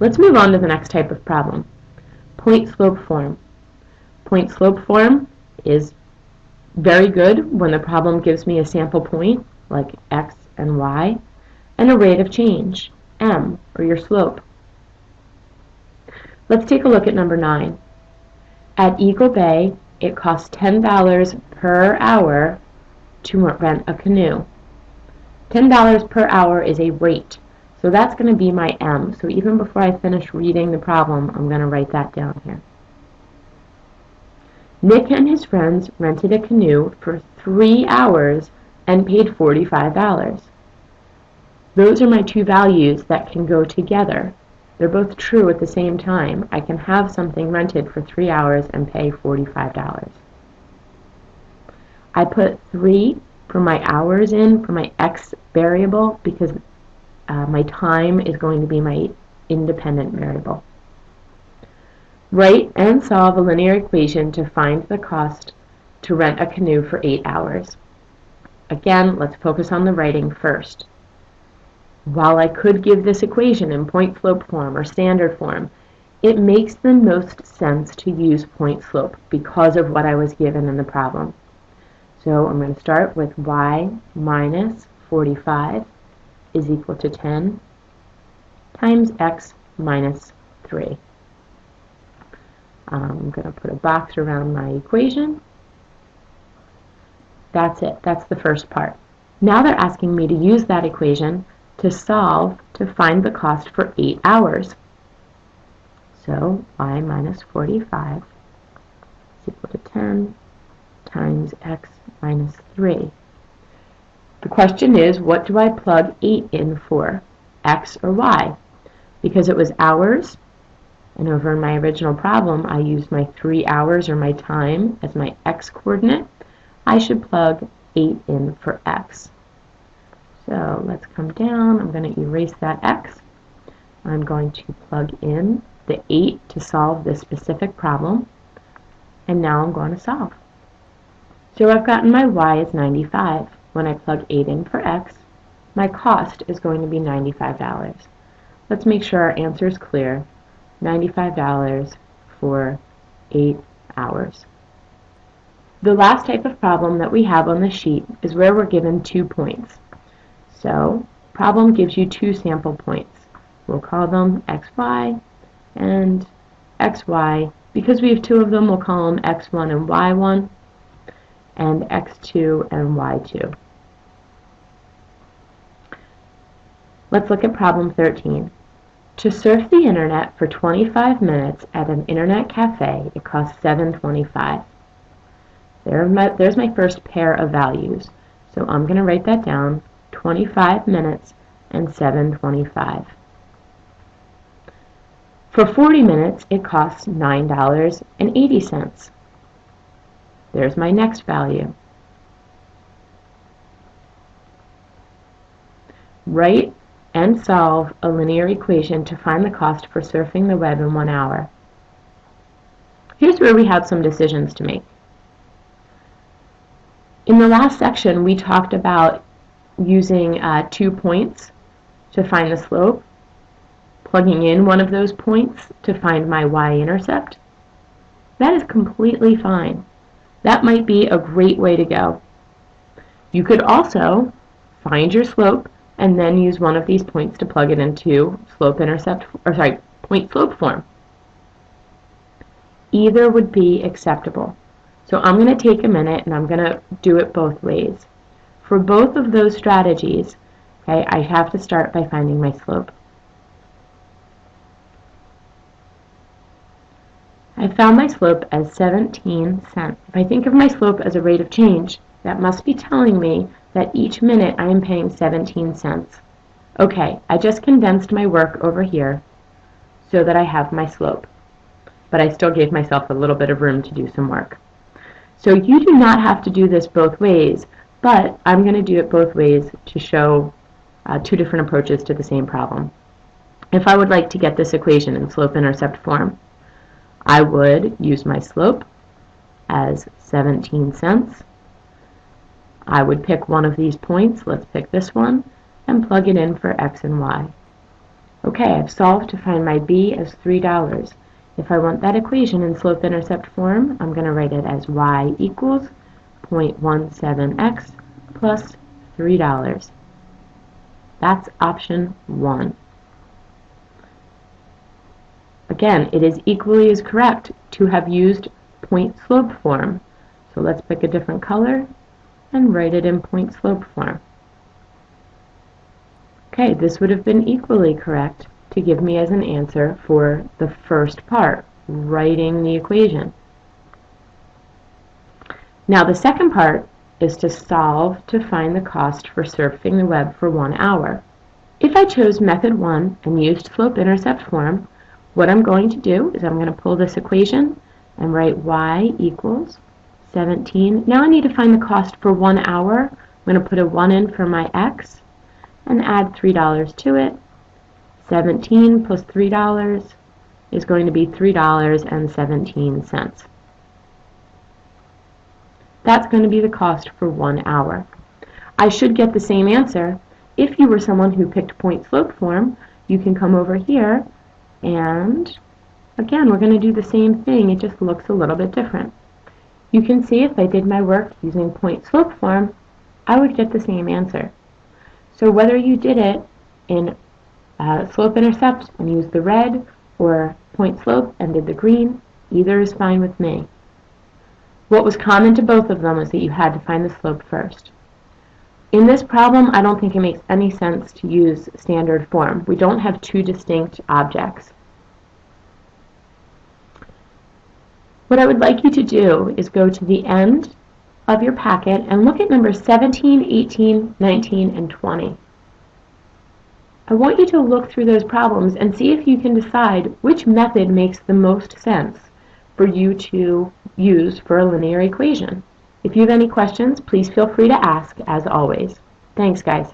Let's move on to the next type of problem. Point-slope form. Point-slope form is very good when the problem gives me a sample point, like x and y, and a rate of change, m, or your slope. Let's take a look at number 9. At Eagle Bay, it costs $10 per hour to rent a canoe. $10 per hour is a rate, so that's going to be my m. So even before I finish reading the problem, I'm going to write that down here. Nick and his friends rented a canoe for 3 hours and paid $45. Those are my two values that can go together. They're both true at the same time. I can have something rented for 3 hours and pay $45. I put 3 for my hours in for my x variable because my time is going to be my independent variable. Write and solve a linear equation to find the cost to rent a canoe for 8 hours. Again, let's focus on the writing first. While I could give this equation in point-slope form or standard form, it makes the most sense to use point-slope because of what I was given in the problem. So I'm going to start with y minus 45 is equal to 10 times x minus 3. I'm going to put a box around my equation. That's it. That's the first part. Now they're asking me to use that equation to solve to find the cost for 8 hours. So y minus 45 is equal to 10 times x minus 3. The question is, what do I plug 8 in for, x or y? Because it was hours, and over in my original problem I used my 3 hours or my time as my x coordinate, I should plug 8 in for x. So let's come down. I'm going to erase that x. I'm going to plug in the 8 to solve this specific problem. And now I'm going to solve. So I've gotten my y is 95. When I plug 8 in for x, my cost is going to be $95. Let's make sure our answer is clear. $95 for 8 hours. The last type of problem that we have on the sheet is where we're given 2 points. So, problem gives you 2 sample points. We'll call them xy and xy. Because we have 2 of them, we'll call them x1 and y1, and x2 and y2. Let's look at problem 13. To surf the internet for 25 minutes at an internet cafe, it costs $7.25. There's my first pair of values. So I'm going to write that down, 25 minutes and $7.25. For 40 minutes, it costs $9.80. There's my next value. Write and solve a linear equation to find the cost for surfing the web in 1 hour. Here's where we have some decisions to make. In the last section, we talked about using 2 points to find the slope, plugging in one of those points to find my y-intercept. That is completely fine. That might be a great way to go. You could also find your slope and then use one of these points to plug it into point-slope form. Either would be acceptable. So I'm going to take a minute and I'm going to do it both ways. For both of those strategies, okay, I have to start by finding my slope. I found my slope as 17 cents. If I think of my slope as a rate of change, that must be telling me that each minute I am paying 17 cents. Okay, I just condensed my work over here so that I have my slope. But I still gave myself a little bit of room to do some work. So you do not have to do this both ways, but I'm going to do it both ways to show 2 different approaches to the same problem. If I would like to get this equation in slope-intercept form, I would use my slope as 17 cents. I would pick one of these points, let's pick this one, and plug it in for x and y. Okay, I've solved to find my b as $3. If I want that equation in slope-intercept form, I'm going to write it as y equals 0.17x plus $3. That's option 1. Again, it is equally as correct to have used point slope form. So let's pick a different color and write it in point slope form. Okay, this would have been equally correct to give me as an answer for the first part, writing the equation. Now the second part is to solve to find the cost for surfing the web for 1 hour. If I chose method 1 and used slope-intercept form, what I'm going to do is I'm going to pull this equation and write y equals 17. Now I need to find the cost for 1 hour. I'm going to put a 1 in for my x and add $3 to it. 17 plus $3 is going to be $3.17. That's going to be the cost for 1 hour. I should get the same answer. If you were someone who picked point slope form, you can come over here and again we're going to do the same thing, it just looks a little bit different. You can see if I did my work using point slope form, I would get the same answer. So whether you did it in slope-intercept and used the red, or point slope and did the green, either is fine with me. What was common to both of them was that you had to find the slope first. In this problem, I don't think it makes any sense to use standard form. We don't have two distinct objects. What I would like you to do is go to the end of your packet and look at numbers 17, 18, 19, and 20. I want you to look through those problems and see if you can decide which method makes the most sense for you to use for a linear equation. If you have any questions, please feel free to ask, as always. Thanks, guys.